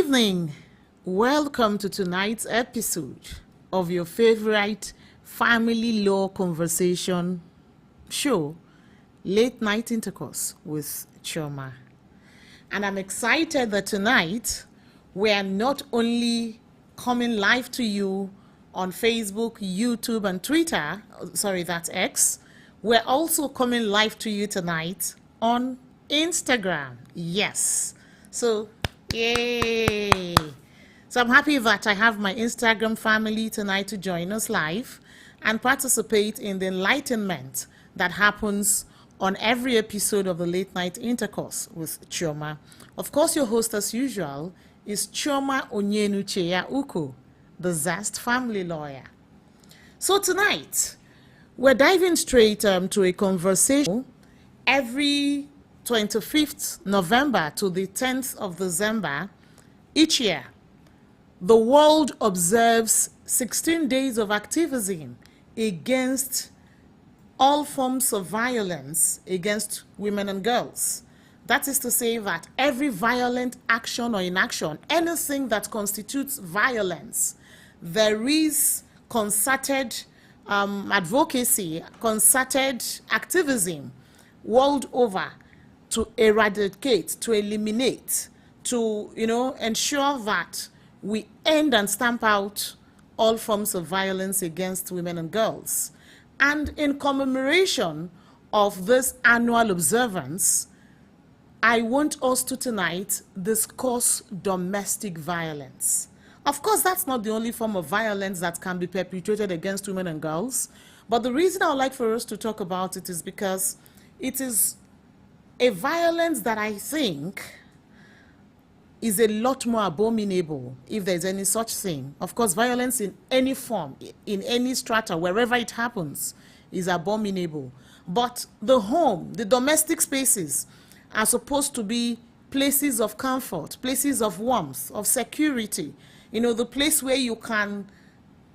evening. Welcome to tonight's episode of your favorite family law conversation show, Late Night Intercourse with Chioma. And I'm excited that tonight we are not only coming live to you on Facebook, YouTube, and Twitter, sorry, that's X, we're also coming live to you tonight on Instagram. Yes. So, yay. So I'm happy that I have my Instagram family tonight to join us live and participate in the enlightenment that happens on every episode of the Late Night Intercourse with Chioma. Of course, your host, as usual, is Chioma Onyenucheya Uko, the Zest family lawyer. So tonight, we're diving straight to a conversation every 25th November to the 10th of December each year. The world observes 16 days of activism against all forms of violence against women and girls. That is to say that every violent action or inaction, anything that constitutes violence, there is concerted advocacy, concerted activism world over to eradicate, to eliminate, to ensure that we end and stamp out all forms of violence against women and girls. And in commemoration of this annual observance, I want us to tonight discuss domestic violence. Of course, that's not the only form of violence that can be perpetrated against women and girls, but the reason I would like for us to talk about it is because it is a violence that I think is a lot more abominable, if there's any such thing. Of course, violence in any form, in any strata, wherever it happens, is abominable. But the home, the domestic spaces, are supposed to be places of comfort, places of warmth, of security. The place where you can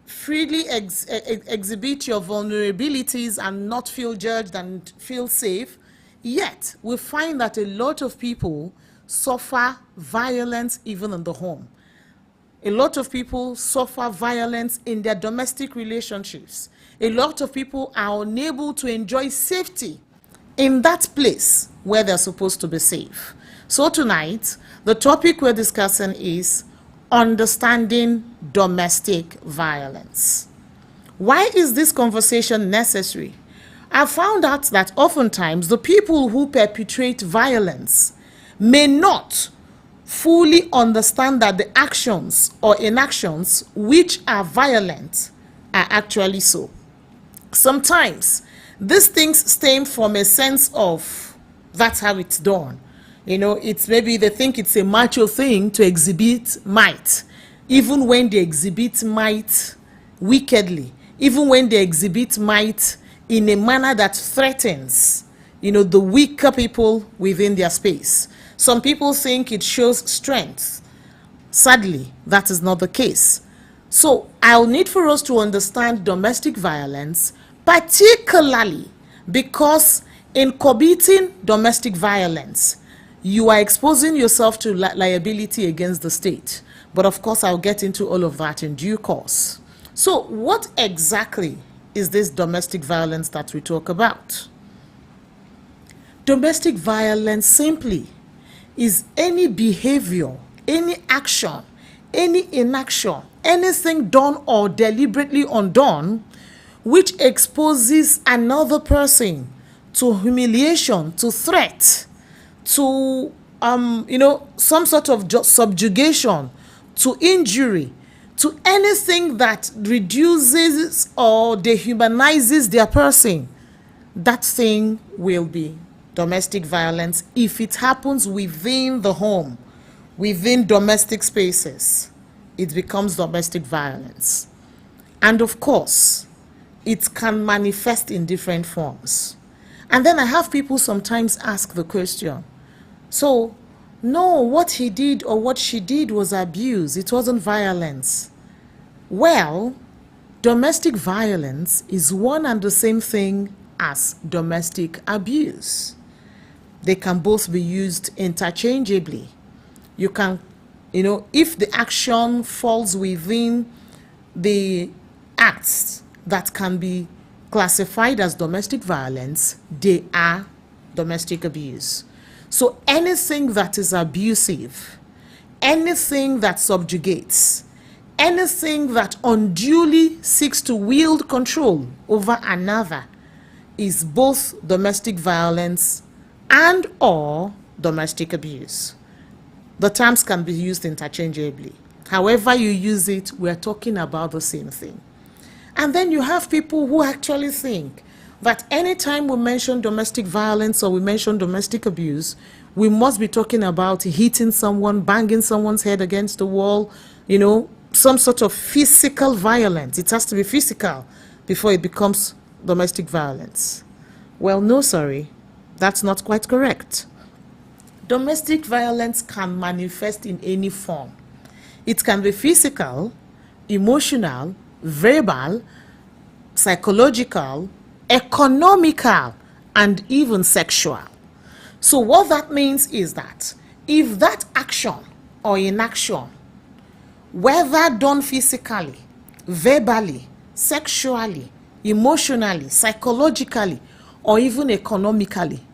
freely exhibit your vulnerabilities and not feel judged and feel safe. Yet, we find that a lot of people suffer violence even in the home. A lot of people suffer violence in their domestic relationships. A lot of people are unable to enjoy safety in that place where they're supposed to be safe. So tonight, the topic we're discussing is understanding domestic violence. Why is this conversation necessary? I found out that oftentimes the people who perpetrate violence may not fully understand that the actions or inactions which are violent are actually so. Sometimes these things stem from a sense of that's how it's done. It's maybe they think it's a macho thing to exhibit might, even when they exhibit might wickedly, even when they exhibit might in a manner that threatens, the weaker people within their space. Some people think it shows strength. Sadly, that is not the case. So I'll need for us to understand domestic violence, particularly because in committing domestic violence, you are exposing yourself to liability against the state. But of course, I'll get into all of that in due course. So what exactly is this domestic violence that we talk about? Domestic violence simply is any behavior, any action, any inaction, anything done or deliberately undone which exposes another person to humiliation, to threat, to some sort of subjugation, to injury, to anything that reduces or dehumanizes their person. That thing will be domestic violence if it happens within the home, within domestic spaces. It becomes domestic violence. And of course, it can manifest in different forms. And then I have people sometimes ask the question, so, no, what he did or what she did was abuse. It wasn't violence. Well, domestic violence is one and the same thing as domestic abuse. They can both be used interchangeably. You can if the action falls within the acts that can be classified as domestic violence, they are domestic abuse. So anything that is abusive, anything that subjugates, anything that unduly seeks to wield control over another is both domestic violence and or domestic abuse. The terms can be used interchangeably. However you use it, we're talking about the same thing. And then you have people who actually think that anytime we mention domestic violence or we mention domestic abuse, we must be talking about hitting someone, banging someone's head against the wall, some sort of physical violence. It has to be physical before it becomes domestic violence. Well, no, sorry, that's not quite correct. Domestic violence can manifest in any form. It can be physical, emotional, verbal, psychological, economical, and even sexual. So what that means is that if that action or inaction, whether done physically, verbally, sexually, emotionally, psychologically, or even economically,